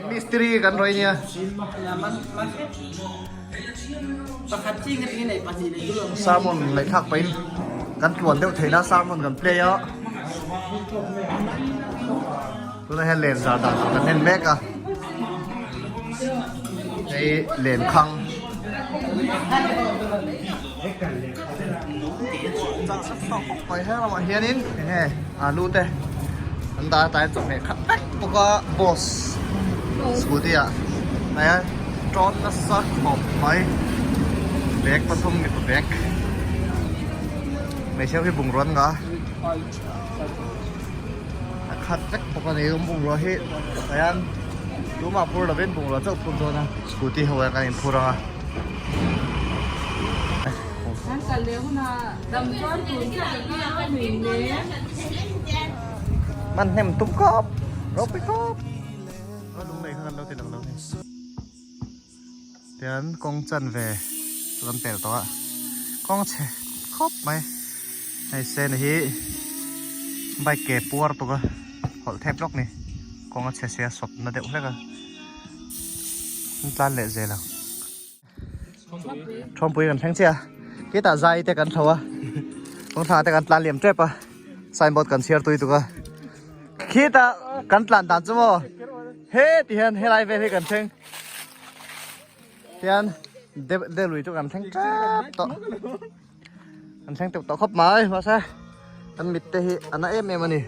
นมิสตรีกันเลยเนี่ยซามอนเลยทักไปกันตรวจเดี๋ยวเทน่าซามอนกันเปรี้ยตัวนั้นเลนซาดันกันเห็นแม็กอะไอเลนคังจังสักสองไปให้เรามาเฮียนินเฮ้รู้เต้อันตาตายจบเนี่ยครับพวกก็บอสสกูตี้อะไหนอะจอดนัสซักหมอบไปแบกปฐมนี่ตัวแบกไม่ใช่พี่บุงร้อนเหรอขัดจักปกติบุงร้อนเฮ้ยแต่ยันรู้มาพูดเราเป็นบุงร้อนเจ้าพูดโดนนะสกูตี้เขาว่ากันพูดอ่ะนั่นกันเลี้ยวนะดำซ้อนถุนจะเป็นยังไงหมิ่นเนี่ยมันเห็มตุ้มกอบรบไปกอบก็ลุงไหนข้างเราติดหลังเราเนี่ยเดี๋ยวกองจันเวตัวเต๋อตัวกองเชครบไหมไอเซนฮีใบเก็บปัวตัวก็หดแทบล็อกนี่กองเชเสียศพน่าเด็กเลยก็จันเละเจแล้วชมปุยกันทั้งเชียที่ตาใจแต่กันเถอะต้องทาแต่กันตาเหลี่ยมเจ็บปะใส่บทกันเชียร์ตุยตัวก็คิดอ่ะกันตลาดตัดจ้ะมั้งเฮ้ที่เห็นเฮ้ไรไปให้กันเชิงที่เห็นเดลุยตัวกันเชิงจับต่อกันเชิงตัวครบไหมว่าซะอันมิดเตะอันนั้นมันนี่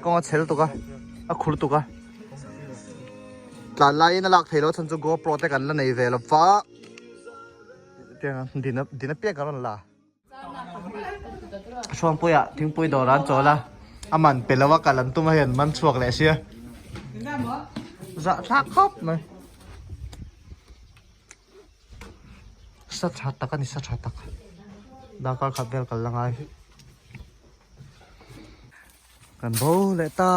ก็มาเชลตัวก็ขุดตัวก็ตลาดไล่นั่นหลักเทโลฉันจะgoโปรเตกันแล้วในเวลฟ้าเดี๋ยวดินเปียกกันแล้วล่ะช่วงปุยอ่ะทิ้งปุยโดนร้านโจละอามันเป็นแล้วว่าการลันตุ้มเห็นมันช่วงแหละเชียจะทักครบไหมสัตว์ชัดตะกันนี่สัตว์ชัดตะกันดาการขับเบลกันละไงกันโบเลต้า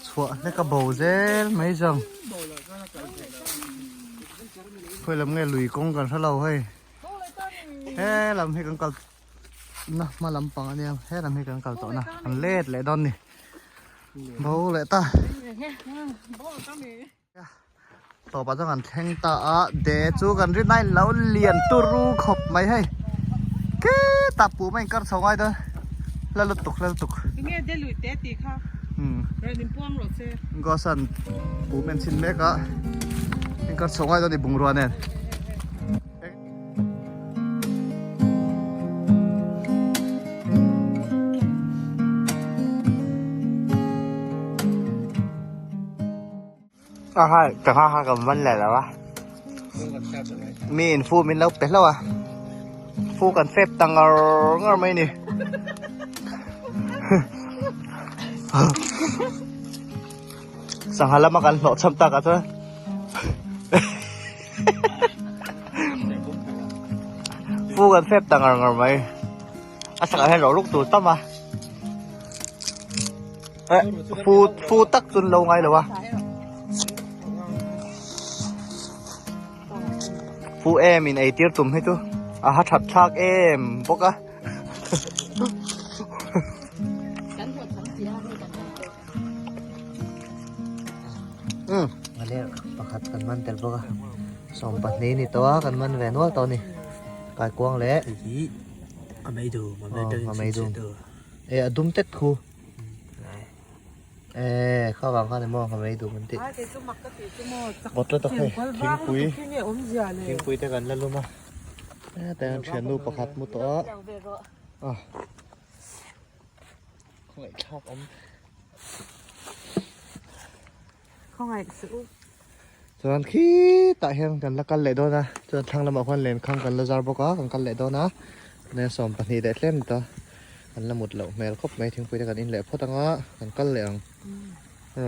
ชัวร์นี่ก็โบเซลไม่จังเพื่อลำเงี้ยลุยกงกันซะเราให้เฮ้ลำให้กันกันนะมาลำปังอันนี้ให้ทำให้กันเก่าต่อนะมันเล็ดเลยดอนนี่โบ้เลยตาต่อไปต้องการแทงตาเดจูกันที่ไหนแล้วเลียนตุรูขบไหมให้เก๋ตาปูไม่กัดสองไอ้เด้อแล้วลุตุกเนี่ยเดลุยเตะตีค่ะเรื่องนี้ป้วงหรอเซ่ก็สั่นปูเป็นชิ้นเล็กอ่ะไม่กัดสองไอ้ตัวนี้บุงรัวเนี่ยให้แต่ข้ากับมันแหละแล้ววะมีอินฟูมินแล้วเป็นแล้ววะฟูกันเฟบตังเงาไม่นี่สั่งหาแล้วมากันหลอดช้ำตากันเถอะฟูกันเฟบตังเงาไม่อาสั่งให้เราลูกตูตั้มมาฟูตักจนเราไงเหรอวะฟูเอ็มอินไอเตียร์ตุ่มให้ตัวฮัทชัดชักเอ็มปกะมาเรียกประคัดกันมันแต่ปกะสองปัจนี้นี่ตัวกันมันแหวนว่าตอนนี้กายกว้างแล้วไม่ดูดุมเต็ดคูเข้าวางข้าวในหม้อเขาไม่ดูมันติดบดแล้วต้องให้ทิ้งปุ๋ยแต่กันแล้วรู้มั้ยแต่เชียนรูปประคัดมุตโตของไอ้ชอบข้างไงซื้อจนขี้ตาเห็นกันแล้วกันเลยด้วยนะจนทางเราบอกว่าเล่นข้างกันแล้วจารบอกว่ากันเลยด้วยนะในสองปัจนี้ได้เล่นตัวอันละหมดแล้วแม่ครบไม่ทิ้งปุ๋ยแต่กันอินแหละเพราะตั้งว่ากันเหลือง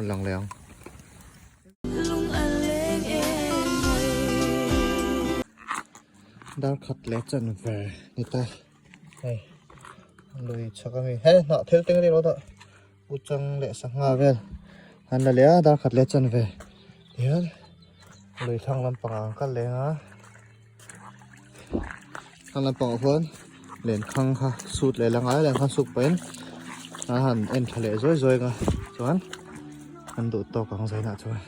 หลังเหลืองดาวขัดเล็ดจันแฝงนี่ตาเฮ้ยเลยชักให้เฮ้ยเนาะเทลติ้งได้รถอ่ะอุจังเละสังหาเวลอันนั้นเลยดาวขัดเล็ดจันแฝงเดี๋ยวเลยทางลำปางกันเลยนะทางลำปางเพื่อนเล่นข้างค่ะสุดเลยละไงเล่นข้างสุดเป็นอาหารเอ็นทะเลสวยๆกันส่วน อันดูโตกับของใส่หน้าช่วย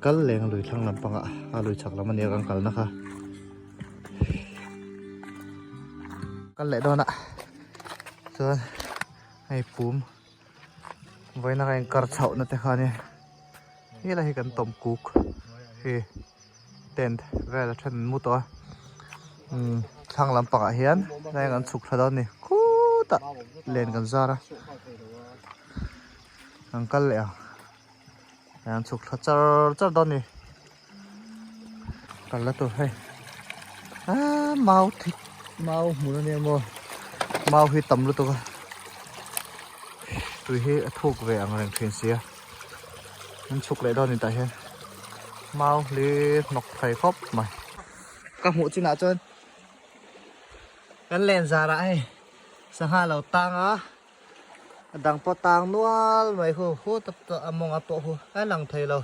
กัลเลงลุยทั้งลำปังอ่ะลุยฉักแล้วมันเดียวกันกันนะคะกัลเลโดนอ่ะส่วนให้ปุ่มไว้ในการกระเช้านะแต่ค่ะเนี่ยนี่อะไรกันต้มกุกเฮ้เต็นท์เวลาฉันมุดตัวทางลำปังอ่ะเฮียนในกันสุกทะเลนี่กูตะเล่นกันซะละอังกัลเลยอ่ะอันสุกทะเจ้าดอนนี่กันละตัวให้เมาทิเมาหมุนเนี่ยโมเมาให้ต่ำรู้ตัวตัวให้ทุกเวงแรงเพียงเสียมันสุกเลยดอนนี่แต่เห็นเมาหรือนกไผ่ครบไหมกับหูจีน่าจนกันเล่นซาระให้สหาเราตังอ่ะดังปอตังนัวไม่คู่คู่ตับมองอัปโปคู่ไอ้หลังไทยเรา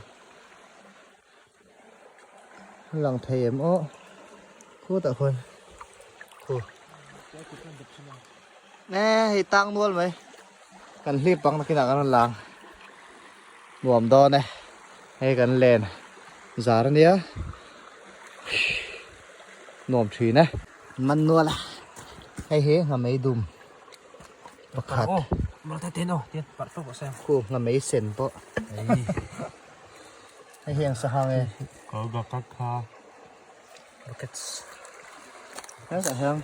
หลังไทยโอ้คู่แต่คนคู่แน่ให้ตังนัวไหมกันรีบปังนักกีฬากันหลังรวมดอนเนี่ยให้กันเล่นซาระเนี้ยหนุ่มทีนะมันนัวละให้เฮงไม่ดุมบักขัดมาแต่เต้นเต้นปัดฟอกแซมคู่งไม่เส้นปะให้เฮงสหางเองก็บักคาบักเก็ตนั่นสหาง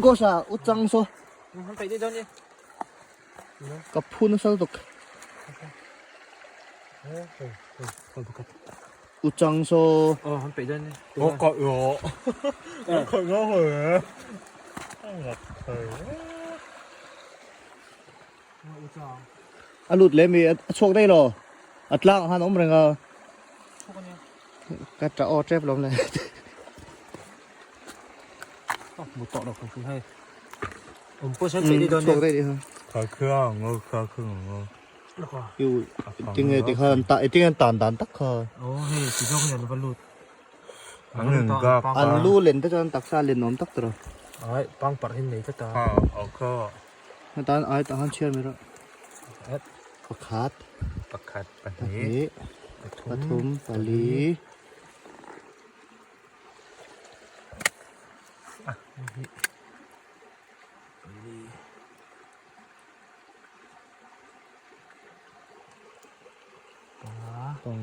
ก็สาอุจังโซมันไปได้ตอนนี้กับพูนสักตุกอุจังโซมันไปได้นี่โอ้ก็โอ้คนก็เหรอหลุดเลยมีโชคได้หรออัดล่างฮะน้องมันก็กระจะออเจ็บลมเลยหมดต่อเราคือให้ผมพูดใช้ปีดีโดนโชคได้ดีฮะขาเครื่องขาเครื่องอยู่จริงๆที่เขาตาจริงๆตันตักเขาโอ้เฮ้ยสีโชคเนี่ยบรรลุอันหนึ่งก็อันรู้เล่นแต่จนตักซาเล่นน้องตักตัวไอ้ปังปัดให้ไหนก็ตาเอาก็ตอนไอ้ตอนเชื่อไหมล่ะปักขัดปัดนี้ปทุมปาลีตรง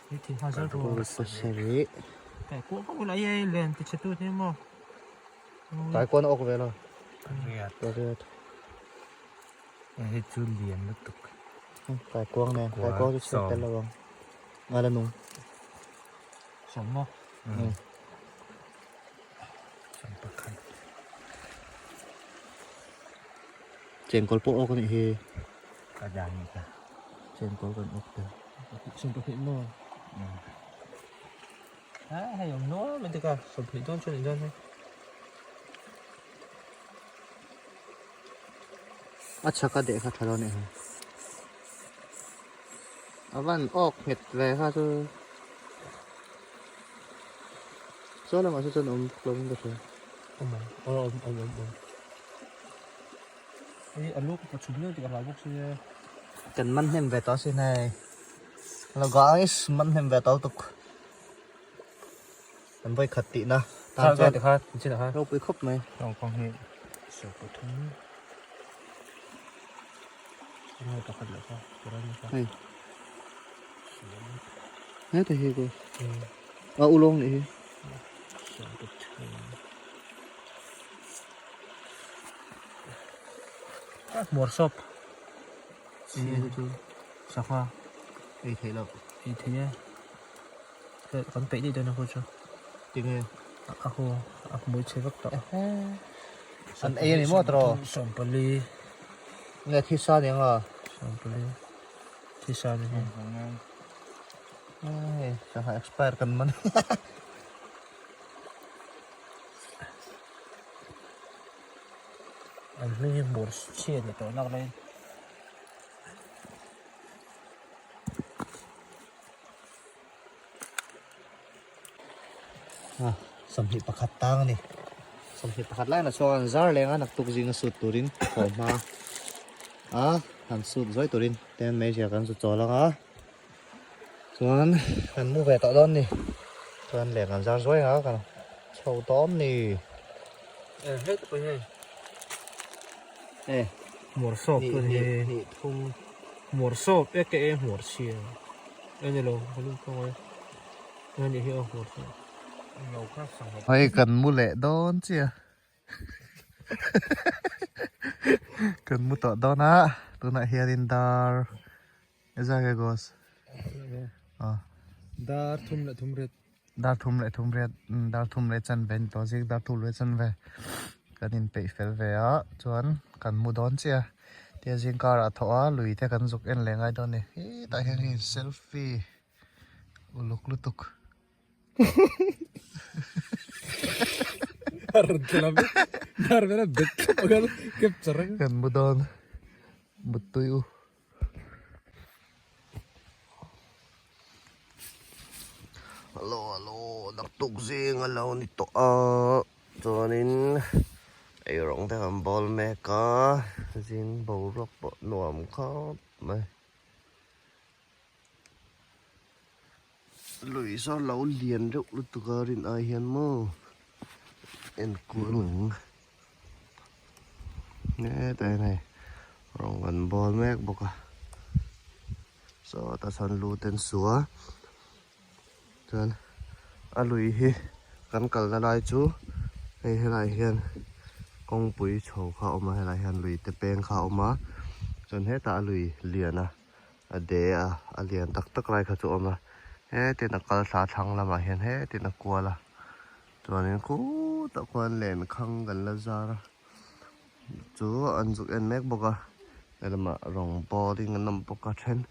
นี่ทีมเขาจะรู้สุดเฉยแต่กูก็ไม่ได้เล่นติดชุดนี่มั้งตายคนออกไปแล้วเรียดให้จูเลียนแล้วตุกตายกวางเนี่ยตายกวางจะเช็ดแต่ละวังอะไรนุ่งสมมั้งสมประคันเจนกอลโปออกกันอีกทีกระดานอีกนะเจนกอลกันออกเลยสมประคันมั้งให้ยอมโน้มันจะก็สมประคันต้นช่วยต้นให้अच्छा का देखा था लोगों ने अपन ओक हिट वैसा तो चलो मासे चलो क्लोजिंग करนี่อันลูกปัจจุบันที่กำลังบุกเสียกันมันเห็นแบบต่อสินายแล้วก็ไอ้มันเห็นแบบต่อตุกมันไปขัดตินะตามใจเด็กครับจริงๆนะครับเราไปคบไหมลองฟังให้สุดทุ่งไม่ต้องขัดเลยครับจะได้ไหมครับนี่แต่เฮ้ยกูอุลงนี่หมดศพสักว่าไอ้เท่าไอ้เท่าเกิดคนไปดีด้วยนะคุณชูจริงไงaku mau cek takอันเอนี่มั่วตรอsampeliเนี่ยที่ซ่อนยังอ่ะsampeliที่ซ่อนนี่จะหา expire กันมันอันนี้หมดเชี่ยเลยตัวนักเลยสมหิประคัดตังนี่สมหิประคัดไล่นะชอนซาร์เลยนะนักตุกจิงสุดตัวรินหอมมา hẳn sụt dối tụi tên mấy giờ cần sụt chó lắm á chuan hẳn mua về tạo đơn nè chuan lẻ cần ra dối hả cần sầu tóm nè hết rồi nhỉ ê một sộp rồi nè nhỉ thùng một sộp cái em một chia đây này luôn không biết không ấy đây này hiểu một sộp nhiều khác sản phẩm hay cần mua lẻ đơn chứ cần mua tạo đơn á tôi lại here in dar ra cái gos dar thum red dar thum le chan ven to zik dar thum le chan ve kan in pe fel ve a chuan kan mu don chia tia jing kar a tho a lui te kan zuk en le ngai don ni hi ta hian hi selfie uluk lutuk dar vera bet ogal capture kan mu don butui u alo đặc tục riêng alo ni to cho nên ai rong te kan bol me ka jin bo rok bo nuam khop mai lùi sao lâu liền rụng lúc tụi con đến ai hiền mơ em cuốn nè tay này rong gần bol mẹ bọc à so ta san lu tên súa chân lùi hi cắn cẩn ra lại chú hay lại hiền công bùi chầu khảo mà hay lại hiền lùi tê beng khảo mà chân hết ta lùi liền để liền tắc lại khảo chỗ mà hết tiền là có xả thăng là mà hiện hết tiền là qua là cho nên cú tạo quan lên khăng gần là ra chú ăn dụng em mét bọc à đây là mà rong bò đi ngân nằm bọc cả trên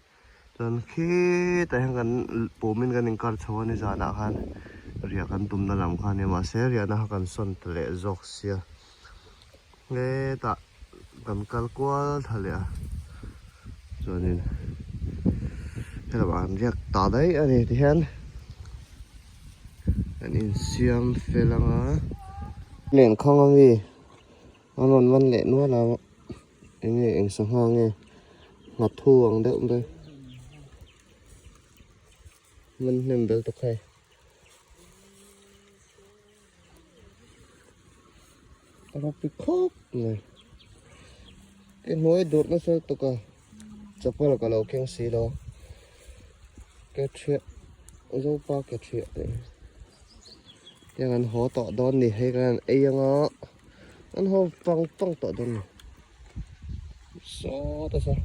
cho nên khi tại hàng gần bố mình gần những con cháu này ra đã han ria gần tụm đã làm khan nhưng mà sẽ ria nó gần xuân lệ dọc xia nghe ta gần cal qua thật lệ cho nên thế là bạn riêng tỏ đấy anh này thì hen anh in xiêm phê lăng á liền không có gì anh văn lệ nữa là anh nghe anh sang hoang nghe ngọt thu bằng đậu đây mình nem béo tục hay nó bị khóc này cái mối đột nó sẽ tục à chụp vào cái lỗ keng xì đó cái chuyện dấu ba cái chuyện này yang anh họ tọt đón này hay cái ấy yang á anh họ phăng tọt đón này sao ta sao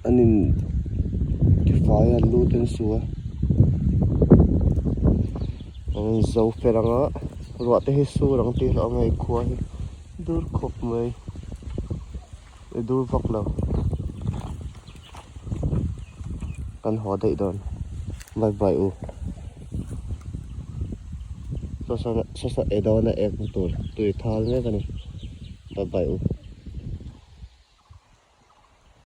anh nhìn cái phải anh lưu tên xua anh dấu phải rằng á rồi tới hết xua rằng tiền ở ngày qua đốt khop mày đốt vọc lâu kan ho dei don bye bye u so e don na ek tur tu thal me kani bye bye u